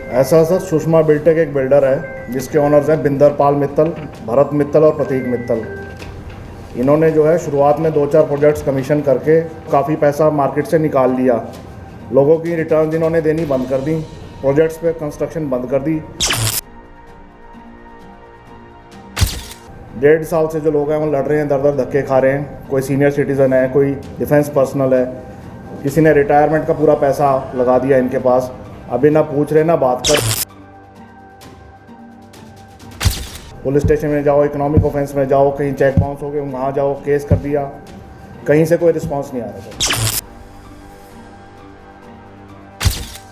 ऐसा sir Sushma Biltech एक builder है जिसके ओनर्स हैं बिंदरपाल मित्तल, भरत मित्तल और प्रतीक मित्तल। इन्होंने जो है शुरुआत में 2-4 प्रोजेक्ट्स कमीशन करके काफ़ी पैसा मार्केट से निकाल लिया। लोगों की रिटर्न इन्होंने देनी बंद कर दी, प्रोजेक्ट्स पे कंस्ट्रक्शन बंद कर दी। 1.5 साल से जो लोग हैं वो लड़ रहे हैं, दर दर धक्के खा रहे हैं। कोई सीनियर सिटीज़न है, कोई डिफेंस पर्सनल है, किसी ने रिटायरमेंट का पूरा पैसा लगा दिया इनके पास। अभी ना पूछ रहे ना बात कर। पुलिस स्टेशन में जाओ, इकोनॉमिक ऑफेंस में जाओ, कहीं चेक बाउंस हो गए वहाँ जाओ, केस कर दिया, कहीं से कोई रिस्पांस नहीं आ रहा था।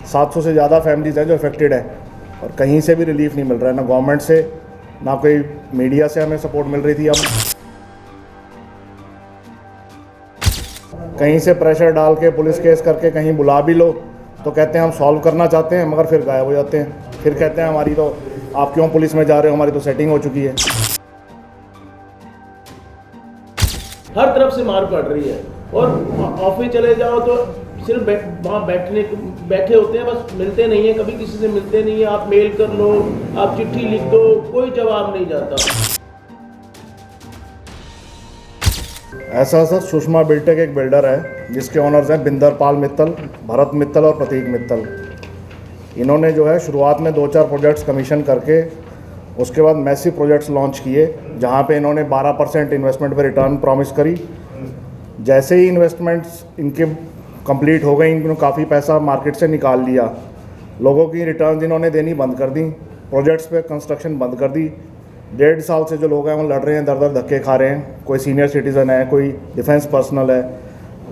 700 से ज़्यादा फैमिलीज हैं जो अफेक्टेड है और कहीं से भी रिलीफ नहीं मिल रहा है, ना गवर्नमेंट से, ना कोई मीडिया से हमें सपोर्ट मिल रही थी। अब कहीं से प्रेशर डाल के पुलिस केस करके कहीं बुला भी लो तो कहते हैं हम सॉल्व करना चाहते हैं, मगर फिर गायब हो जाते हैं। फिर कहते हैं हमारी तो, आप क्यों पुलिस में जा रहे हो, हमारी तो सेटिंग हो चुकी है। हर तरफ से मार पड़ रही है और ऑफिस चले जाओ तो सिर्फ वहाँ बैठे होते हैं, बस मिलते नहीं है, कभी किसी से मिलते नहीं है। आप मेल कर लो, आप चिट्ठी लिख दो, कोई जवाब नहीं जाता। ऐसा सर सुषमा बिल्टेक एक बिल्डर है जिसके ओनर्स हैं बिंदरपाल मित्तल, भरत मित्तल और प्रतीक मित्तल। इन्होंने जो है शुरुआत में 2-4 प्रोजेक्ट्स कमीशन करके उसके बाद मैसिव प्रोजेक्ट्स लॉन्च किए, जहां पे इन्होंने 12% इन्वेस्टमेंट पे रिटर्न प्रॉमिस करी। जैसे ही इन्वेस्टमेंट्स इनके कंप्लीट हो गई, इन्होंने काफ़ी पैसा मार्केट से निकाल लिया। लोगों की रिटर्न इन्होंने देनी बंद कर दी, प्रोजेक्ट्स पे कंस्ट्रक्शन बंद कर दी। 1.5 साल से जो लोग हैं वो लड़ रहे हैं, दर दर धक्के खा रहे हैं। कोई सीनियर सिटीज़न है, कोई डिफेंस पर्सनल है,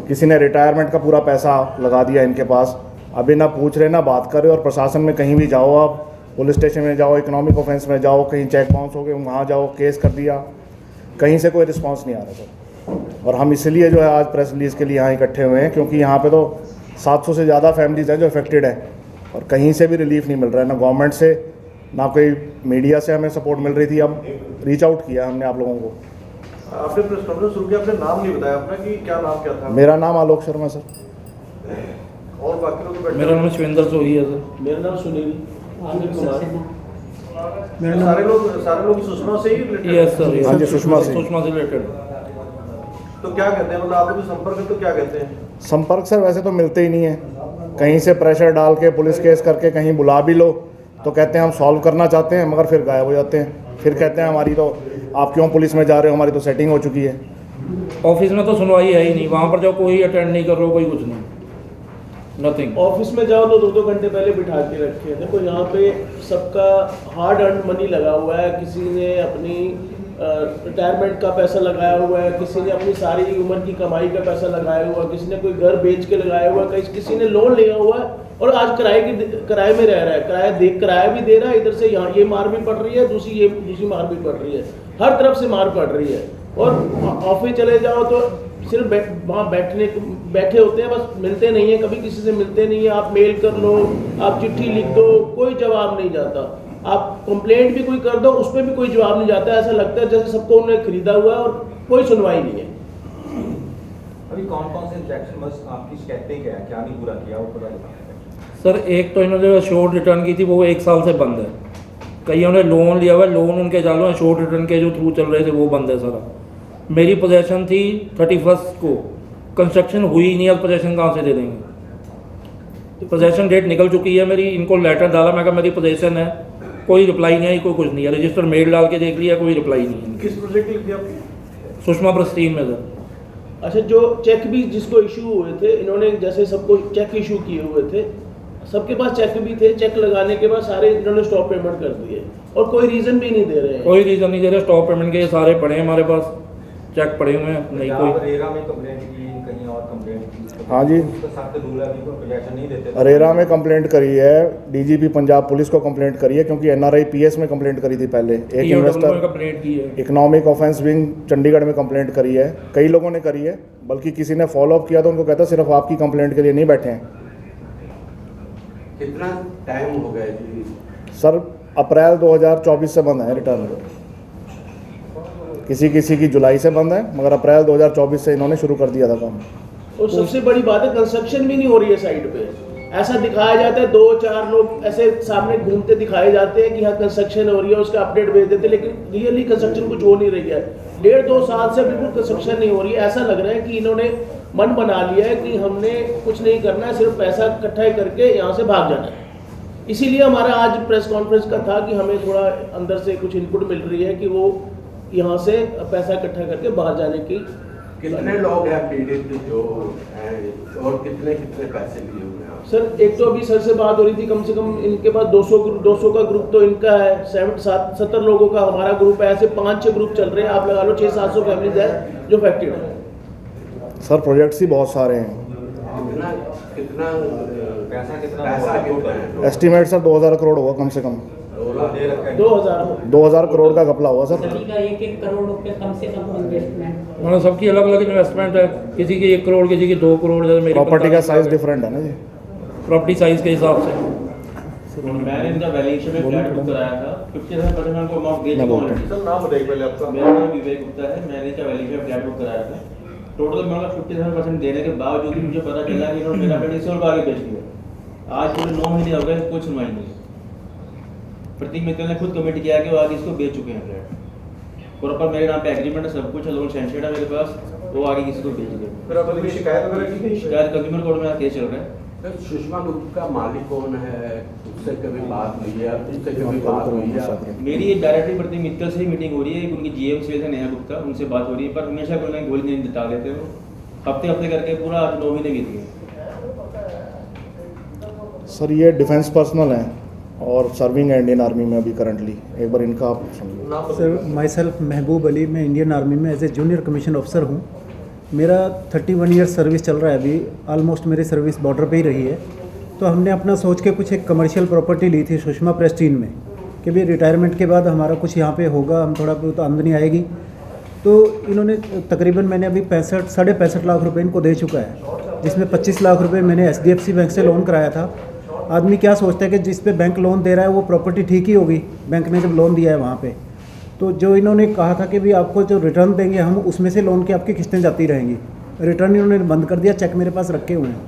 किसी ने रिटायरमेंट का पूरा पैसा लगा दिया इनके पास। अभी ना पूछ रहे ना बात कर रहे। और प्रशासन में कहीं भी जाओ, आप पुलिस स्टेशन में जाओ, इकोनॉमिक ऑफेंस में जाओ, कहीं चेक बाउंस हो गए वहाँ जाओ, केस कर दिया, कहीं से कोई रिस्पांस नहीं आ रहा सर। और हम इसलिए जो है आज प्रेस रिलीज़ के लिए यहाँ इकट्ठे हुए हैं, क्योंकि यहाँ पे तो 700 से ज़्यादा फैमिलीज हैं जो अफेक्टेड है और कहीं से भी रिलीफ नहीं मिल रहा है, ना गवर्नमेंट से, ना कोई मीडिया से हमें सपोर्ट मिल रही थी। अब रीच आउट किया हमने आप लोगों को। आपने प्रेस कॉन्फ्रेंस शुरू किया, आपने नाम नहीं बताया अपना कि क्या नाम क्या था? मेरा नाम आलोक शर्मा सर। और बाकी लोग बैठे? मेरा नाम शिवेंद्र सोही है सर। मेरा नाम सुनील कुमार। सारे लोग सुषमा से ही रिलेटेड? Yes sir. हाँ जी, सुषमा से रिलेटेड। तो क्या कहते हैं, मतलब आप लोग संपर्क है तो क्या कहते हैं? संपर्क सर वैसे तो मिलते ही नहीं है। कहीं से प्रेशर डाल के पुलिस केस करके कहीं बुला भी लो तो कहते हैं हम सॉल्व करना चाहते हैं, मगर फिर गायब हो जाते हैं। फिर कहते हैं हमारी तो, आप क्यों पुलिस में जा रहे हो, हमारी तो सेटिंग हो चुकी है। ऑफिस में तो सुनवाई है ही नहीं, वहाँ पर जाओ कोई अटेंड नहीं कर रहा, कोई कुछ नहीं, नथिंग। ऑफिस में जाओ तो 2-2 घंटे पहले बिठा के रखे हैं। देखो यहाँ पे सबका हार्ड अर्न मनी लगा हुआ है। किसी ने अपनी रिटायरमेंट का पैसा लगाया हुआ है, किसी ने अपनी सारी उम्र की कमाई का पैसा लगाया हुआ है, किसी ने कोई घर बेच के लगाया हुआ है, किसी ने लोन लिया हुआ है और आज किराए में रह रहा है। किराया भी दे रहा है, इधर से यहाँ ये मार भी पड़ रही है, दूसरी मार भी पड़ रही है। हर तरफ से मार पड़ रही है और ऑफिस चले जाओ तो सिर्फ वहाँ बैठे होते हैं, बस मिलते नहीं है, कभी किसी से मिलते नहीं है। आप मेल कर लो, आप चिट्ठी लिख दो, कोई जवाब नहीं जाता। आप कंप्लेंट भी कोई कर दो, उस पर भी कोई जवाब नहीं जाता। ऐसा लगता है जैसे सबको उन्होंने खरीदा हुआ है और कोई सुनवाई नहीं है। अभी कौन कौन से इंस्ट्रक्शन बस आपकी शिकायतें क्या नहीं पूरा किया वो पूरा बताएं सर एक तो इन्होंने जो शॉर्ट रिटर्न की थी वो 1 साल से बंद है। कईयों ने लोन लिया हुआ है, लोन उनके चालू हैं, शॉर्ट रिटर्न के जो थ्रू चल रहे थे वो बंद है सारा। मेरी पोजेशन थी 31 को, कंस्ट्रक्शन हुई ही नहीं, अब पोजेशन कहाँ से दे देंगे? पोजेशन डेट निकल चुकी है मेरी। इनको लेटर डाला, मैं कहा मेरी पोजेशन है, कोई रिप्लाई नहीं आई, कोई कुछ नहीं है। रजिस्टर मेल डाल के देख लिया, कोई रिप्लाई नहीं है। किस प्रोजेक्ट की लिखी आपकी? सुषमा प्रस्टीन में सर। अच्छा, जो चेक भी जिसको इशू हुए थे, इन्होंने जैसे सबको चेक इशू किए हुए थे, सबके पास चेक भी थे। चेक लगाने के बाद सारे इन्होंने स्टॉप पेमेंट कर दिए और कोई रीजन भी नहीं दे रहे हैं। कोई रीज़न नहीं दे रहे स्टॉप पेमेंट के। ये सारे पड़े हैं हमारे पास, चेक पड़े हुए हैं। नहीं कोई रेरा में कंप्लेंट की, कहीं और कंप्लेंट की? हाँ जी, उसका सख्त रूल है, अभी कोई पोजेशन नहीं देते। अरेरा में कंप्लेंट करी है, डीजीपी पंजाब पुलिस को कंप्लेंट करी है, क्योंकि एनआरआई पीएस में कंप्लेंट करी थी पहले। एक इन्वेस्टर कंप्लेंट की है, इकोनॉमिक ऑफेंस विंग चंडीगढ़ में कंप्लेंट करी है, कई लोगों ने करी है। बल्कि किसी ने फॉलोअप किया तो उनको कहता सिर्फ आपकी कंप्लेंट के लिए नहीं बैठे हैं। कितना टाइम हो गया जी? सर अप्रैल 2024 से बंद है रिटर्न। किसी की जुलाई से बंद है, मगर अप्रैल 2024 से इन्होंने शुरू कर दिया था काम। और सबसे बड़ी बात है, कंस्ट्रक्शन भी नहीं हो रही है साइड पे। ऐसा दिखाया जाता है, 2-4 लोग ऐसे सामने घूमते दिखाए जाते हैं कि हाँ कंस्ट्रक्शन हो रही है, उसका अपडेट भेज देते हैं, लेकिन रियली कंस्ट्रक्शन कुछ हो नहीं रही है। 1.5-2 साल से बिल्कुल कंस्ट्रक्शन नहीं हो रही है। ऐसा लग रहा है कि इन्होंने मन बना लिया है कि हमने कुछ नहीं करना है, सिर्फ पैसा इकट्ठा करके यहाँ से भाग जाना है। इसीलिए हमारा आज प्रेस कॉन्फ्रेंस का था कि हमें थोड़ा अंदर से कुछ इनपुट मिल रही है कि वो यहाँ से पैसा इकट्ठा करके बाहर जाने की। कितने लोग हैं पीड़ित जो हैं और कितने कितने पैसे लिए हुए हैं? सर एक तो अभी सर से बात हो रही थी, कम से कम इनके पास 200 का ग्रुप तो इनका है, 70 लोगों का हमारा ग्रुप है, ऐसे 5-6 ग्रुप चल रहे हैं। आप लगा लो 600-700 फैमिलीज है जो अफेक्टेड है। सर प्रोजेक्ट्स ही बहुत सारे हैं। कितना कितना पैसा कितना कितना है? एस्टिमेट सर 2000 करोड़ होगा कम से कम। दे रखा है 2000 2000 करोड़ का घपला हुआ सर। सभी का 1-1 करोड़ रुपए कम से कम इन्वेस्टमेंट। मतलब सबकी अलग अलग इन्वेस्टमेंट है, किसी की 1 करोड़, किसी की 2 करोड़। जैसे मेरी प्रॉपर्टी का साइज डिफरेंट है ना जी, प्रॉपर्टी साइज के हिसाब से। मैंने इनका वैल्यूएशन में फ्लैट बुक कराया था, 57% उनको अमाउंट दे चुका हूं। सर नाम बताइए पहले आपका। मेरा नाम विवेक गुप्ता है। मैंने इनका वैल्यूएशन में फ्लैट बुक कराया था। टोटल अमाउंट 57% देने के बावजूद भी मुझे पता चला कि इन्होंने मेरा फ्लैट इसी और आगे बेच दिया। आज पूरे 9 महीने हो गए, कोई सुनवाई नहीं। प्रतीक मित्तल ने खुद कमिट किया कि वो आगे इसको बेच चुके हैं फ्लैट। प्रॉपर मेरे नाम पे एग्रीमेंट है, सब कुछ है, लोन सैंक्शन है मेरे पास, वो आगे किसी को बेच दे। फिर आपने कोई शिकायत वगैरह की थी? शिकायत कंज्यूमर कोर्ट में केस चल रहा है। सर सुषमा ग्रुप का मालिक कौन है? उससे कभी बात हुई है? उससे कभी बात हुई है? मेरी ये डायरेक्टली प्रतीक मित्तल से ही मीटिंग हो रही है। उनकी जीएम सेल्स है नेहा गुप्ता, उनसे बात हो रही है, पर हमेशा कोई ना गोली नहीं बता देते हो। हफ्ते करके पूरा 9 महीने बीत गए। सर ये डिफेंस पर्सनल हैं और सर्विंग है इंडियन आर्मी में अभी करंटली। एक बार इनका आप सुनिए। नाम sir my self Mahboob Ali, मैं इंडियन आर्मी में as a junior commission officer हूँ। मेरा 31 ईयर सर्विस चल रहा है अभी, ऑलमोस्ट मेरी सर्विस बॉर्डर पे ही रही है। तो हमने अपना सोच के कुछ एक कमर्शियल प्रॉपर्टी ली थी सुषमा प्रेस्टीन में कि भाई रिटायरमेंट के बाद हमारा कुछ यहाँ पे होगा, हम थोड़ा बहुत आमदनी आएगी। तो इन्होंने तकरीबन मैंने अभी 65 लाख रुपए इनको दे चुका है, जिसमें 25 लाख रुपए मैंने HDFC बैंक से लोन कराया था। आदमी क्या सोचता है कि जिस पे बैंक लोन दे रहा है वो प्रॉपर्टी ठीक ही होगी, बैंक ने जब लोन दिया है वहाँ पे। तो जो इन्होंने कहा था कि भी आपको जो रिटर्न देंगे हम उसमें से लोन की आपकी किस्तें जाती रहेंगी, रिटर्न इन्होंने बंद कर दिया। चेक मेरे पास रखे हुए हैं।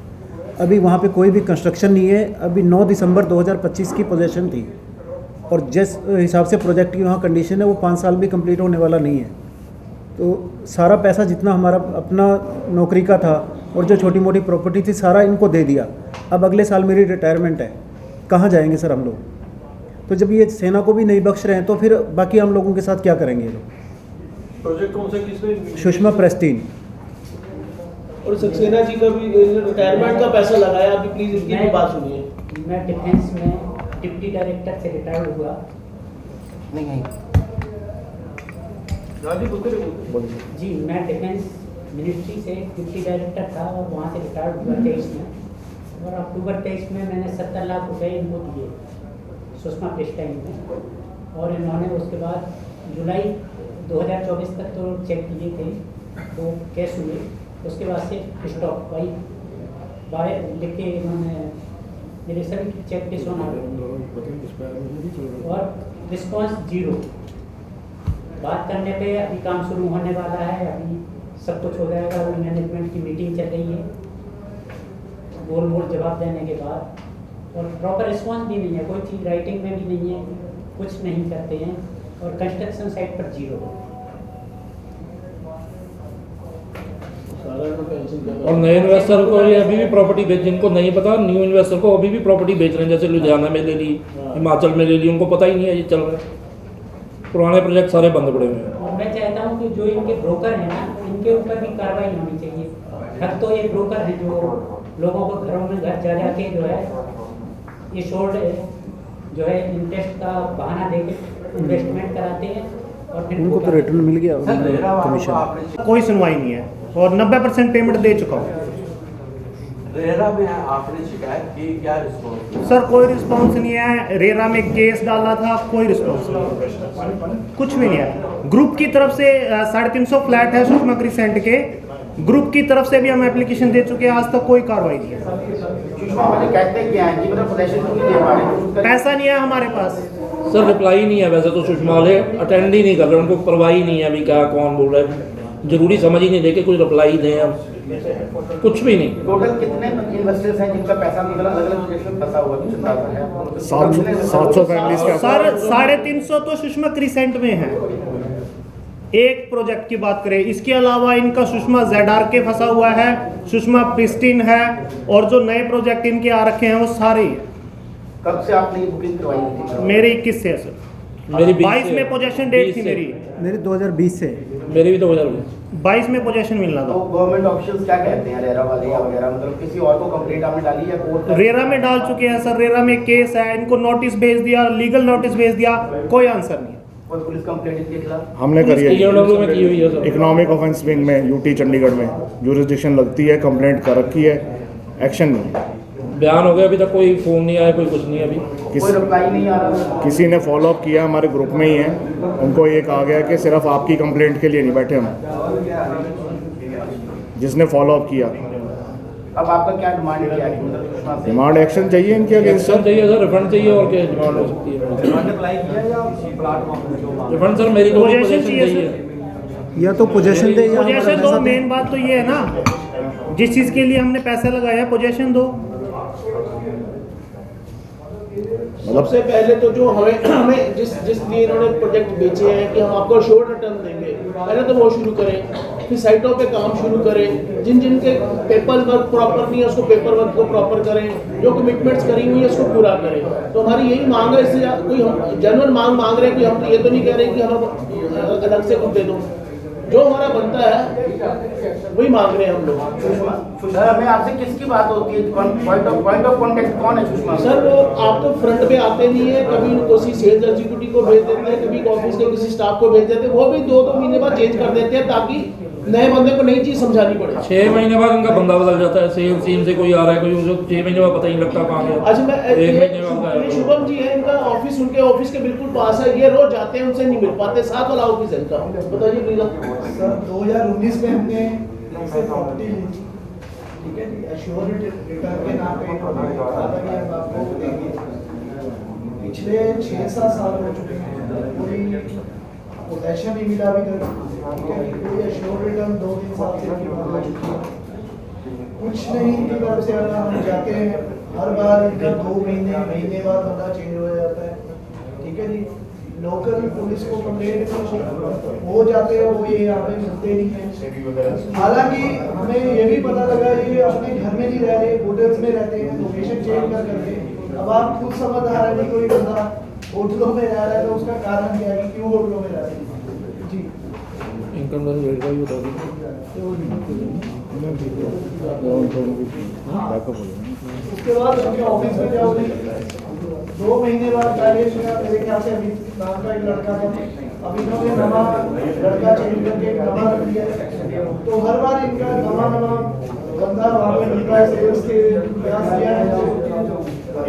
अभी वहाँ पे कोई भी कंस्ट्रक्शन नहीं है। अभी 9 दिसंबर 2025 की पोजीशन थी और जिस हिसाब से प्रोजेक्ट की वहाँ कंडीशन है वो 5 साल भी कंप्लीट होने वाला नहीं है। तो सारा पैसा जितना हमारा अपना नौकरी का था और जो छोटी मोटी प्रॉपर्टी थी सारा इनको दे दिया। अब अगले साल मेरी रिटायरमेंट है, कहाँ जाएंगे सर हम लोग? तो जब ये सेना को भी नहीं बख्श रहे हैं तो फिर बाकी हम लोगों के साथ क्या करेंगे ये लोग? प्रोजेक्ट कौन सा किसने? सुषमा प्रेस्टीन। और सक्सेना जी का भी रिटायरमेंट का पैसा लगाया, अभी प्लीज इनकी भी बात सुनिए। मैं डिफेंस में डिप्टी डायरेक्टर से रिटायर्ड हुआ। राजी बोलते रहे। जी, मैं डिफेंस मिनिस्ट्री से डिप्टी डायरेक्टर था और वहाँ से रिटायर्ड हुआ 23 में। और अक्टूबर 23 में मैंने 70 लाख रुपए इनको दिए सुषमा प्रेस्टीन में। और इन्होंने उसके बाद जुलाई 2024 तक तो चेक किए थे, तो कैश हुए। उसके बाद से स्टॉक बाय लिख के इन्होंने मेरे सभी चेक डिसऑन आ गए और रिस्पॉन्स 0। बात करने पे अभी काम शुरू होने वाला है, अभी सब कुछ हो जाएगा। वो मैनेजमेंट की मीटिंग चल रही है, गोल जवाब देने के बाद। और प्रॉपर रिस्पॉन्स भी नहीं है, कोई चीज़ राइटिंग में भी नहीं है, कुछ नहीं करते हैं। और कंस्ट्रक्शन साइट पर 0। और नए इन्वेस्टर को ये अभी भी प्रॉपर्टी बेच, जिनको नहीं पता, न्यू इन्वेस्टर को अभी भी प्रॉपर्टी बेच रहे हैं। जैसे लुधियाना में ले ली, हिमाचल में ले ली, उनको पता ही नहीं है ये चल रहा है। पुराने प्रोजेक्ट सारे बंद पड़े हुए हैं। और मैं चाहता हूँ कि जो इनके ब्रोकर हैं ना, इनके ऊपर भी कार्रवाई होनी चाहिए। ठग तो ये ब्रोकर हैं जो लोगों को घरों में घर जा जाके जो है ये शोर्ट जो है इंटरेस्ट का बहाना देके इन्वेस्टमेंट कराते हैं और फिर उनको तो रिटर्न मिल गया कमीशन। कोई सुनवाई नहीं है और 90% पेमेंट दे चुका हूँ। रेरा में आपने शिकायत की, क्या रिस्पॉन्स? सर कोई रिस्पॉन्स नहीं है। रेरा में केस डाला था, कोई रिस्पॉन्स नहीं, कुछ भी नहीं है। ग्रुप की तरफ से 350 फ्लैट है सुषमा क्रिसेंट के, ग्रुप की तरफ से भी हम एप्लीकेशन दे चुके हैं, आज तक कोई कार्रवाई नहीं है। पैसा नहीं है हमारे पास। सर रिप्लाई नहीं है वैसे तो, सुषमा वाले अटेंड ही नहीं कर रहे, उनको परवाह ही नहीं है अभी क्या कौन बोल रहा है। जरूरी समझ ही नहीं रहे कि कुछ रिप्लाई दें अब, कुछ भी नहीं। टोटल कितने इन्वेस्टर्स हैं जिनका पैसा मतलब अलग अलग प्रोजेक्ट में फंसा हुआ है? कुछ अंदाजा है आपको? 700 फैमिलीज के सर 350 तो सुषमा क्रिसेंट में है, एक प्रोजेक्ट की बात करें। इसके अलावा इनका सुषमा ZRK फंसा हुआ है, सुषमा प्रिस्टीन है, और जो नए प्रोजेक्ट इनके आ रखे हैं वो सारे ही हैं। कब से आपने ये बुकिंग करवाई थी? मेरी 21 से है सर, मेरी 22 में पोजेशन डेट थी मेरी। मेरी 2020 से। मेरी भी 2020 22 में पोजेशन मिलना तो था। गवर्नमेंट ऑफिशियल्स क्या कहते हैं रेरा वाले या वगैरह, मतलब किसी और को कंप्लेंट आपने डाली या कोर्ट? रेरा में डाल चुके हैं सर, रेरा में केस है, इनको नोटिस भेज दिया, लीगल नोटिस भेज दिया, कोई आंसर नहीं। कोई पुलिस कंप्लेंट इनके खिलाफ? हमने करी है, EOW में की हुई है सर। इकोनॉमिक ऑफेंस विंग में यूटी चंडीगढ़ में जुरिस्डिक्शन लगती है, कंप्लेंट कर रखी है, एक्शन नहीं है। बयान हो गया, अभी तक कोई फ़ोन नहीं आया, कोई कुछ नहीं अभी। कोई रिप्लाई नहीं आ रहा? किसी ने फॉलो अप किया, हमारे ग्रुप में ही है, उनको ये कहा गया कि सिर्फ आपकी कंप्लेंट के लिए नहीं बैठे हम, जिसने फॉलो अप किया। अब आपका क्या डिमांड किया है? मतलब डिमांड एक्शन चाहिए इनके अगेंस्ट एक्शन चाहिए सर, रिफंड चाहिए, और क्या डिमांड हो सकती है? डिमांड अप्लाई किया या प्लाट रिफंड सर, मेरी तो पोजेशन पोजीशन चाहिए चाहिए। या तो पोजेशन दे या हमारा पोजेशन दो, पैसा दे। मेन बात तो ये है ना, जिस चीज़ के लिए हमने पैसे लगाए हैं पोजेशन दो। सबसे पहले तो जो हमें जिस लिए इन्होंने प्रोजेक्ट बेचे हैं कि हम आपको शोर्ट रिटर्न देंगे, पहले तो वो शुरू करें, फिर साइटों पे काम शुरू करें, जिन के पेपर वर्क प्रॉपर नहीं है उसको पेपर वर्क को प्रॉपर करें, जो कमिटमेंट्स करी हुई है उसको पूरा करें। तो हमारी यही मांग है, इससे कोई हम जनरल मांग रहे हैं कि हम तो ये तो नहीं कह रहे कि हम अलग से कुछ दे दो, जो हमारा बनता है वही मांग रहे हैं हम लोग। सुषमा में आपसे किसकी बात होती है? पॉइंट ऑफ कॉन्टेक्ट कौन है सुषमा? सर वो आप तो फ्रंट पे आते नहीं है, कभी किसी सेल्स एग्जीक्यूटिव को भेज देते हैं, कभी ऑफिस के किसी स्टाफ को भेज देते हैं, वो भी 2-2 महीने बाद चेंज कर देते हैं ताकि नए बंदे को नई चीज समझानी पड़े। 6 महीने बाद उनका बंदा बदल जाता है, सेल्स टीम से कोई आ रहा है, कोई उसको 6 महीने बाद पता ही नहीं लगता कहाँ गया। अच्छा, मैं 1 महीने बाद ये शुभम जी है, इनका ऑफिस उनके ऑफिस के बिल्कुल पास है, ये रोज जाते हैं, उनसे नहीं मिल पाते, साथ वाला ऑफिस है इनका। बताइए प्लीज। सर 2019 में हमने इनसे प्रॉपर्टी ली थी, ठीक है जी, एश्योर्ड रिटर्न के नाम पे हम आपको देंगे। पिछले 6-7 साल हो चुके हैं, कोई पोजेशन नहीं मिला अभी तक, ठीक है, कोई एश्योर्ड रिटर्न 2-3 साल से हो चुकी है, कुछ नहीं इनकी तरफ से। अगर हम जाते हैं हर बार इनका 2 महीने बाद बंदा चेंज हो जाता है, ठीक है जी। लोकल पुलिस को कंप्लेंट हो जाते हैं, वो ये यहाँ पे मिलते नहीं है। हालांकि हमें ये भी पता लगा ये अपने घर में नहीं रह रहे, होटल्स में रहते हैं, लोकेशन चेंज कर करके। अब आप खुद समझ आ रहा है नहीं, कोई बंदा होटलों में रह रहा है तो उसका कारण क्या है कि क्यों होटलों में रह रहे हैं जी। इनकम टैक्स रेट का भी बता दीजिए। उसके बाद अपने ऑफिस में जाओ, 2 महीने बाद पहले मेरे ख्याल से अभी नाम का एक लड़का था, अभी इन्होंने नवा लड़का चेंज करके एक नवा रख दिया है, तो हर बार इनका नवा बंदा वहाँ पे मिलता है, सेल्स के प्रयास किया है। तो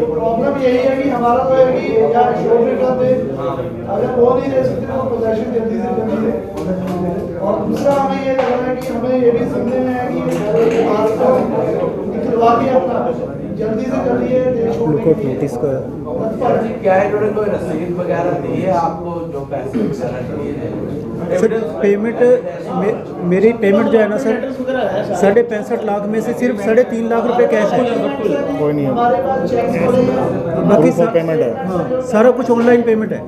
प्रॉब्लम यही है कि हमारा तो है कि यार शो भी कर दे, अगर वो नहीं दे सकते तो पोजेशन जल्दी से जल्दी दे। और दूसरा हमें ये लग रहा है कि हमें ये भी समझने में है कि आपको निकलवा के अपना जल्दी से जल्दी ये लुकआउट नोटिस का क्या है, इन्होंने कोई रसीद वगैरह दी है आपको जो पैसे वगैरह दिए हैं? सर पेमेंट मेरी पेमेंट जो है ना सर 65.5 लाख में से सिर्फ 3.5 लाख रुपए कैश है, कोई नहीं है, हमारे पास चेक बाकी पेमेंट है। हाँ सारा कुछ ऑनलाइन पेमेंट है।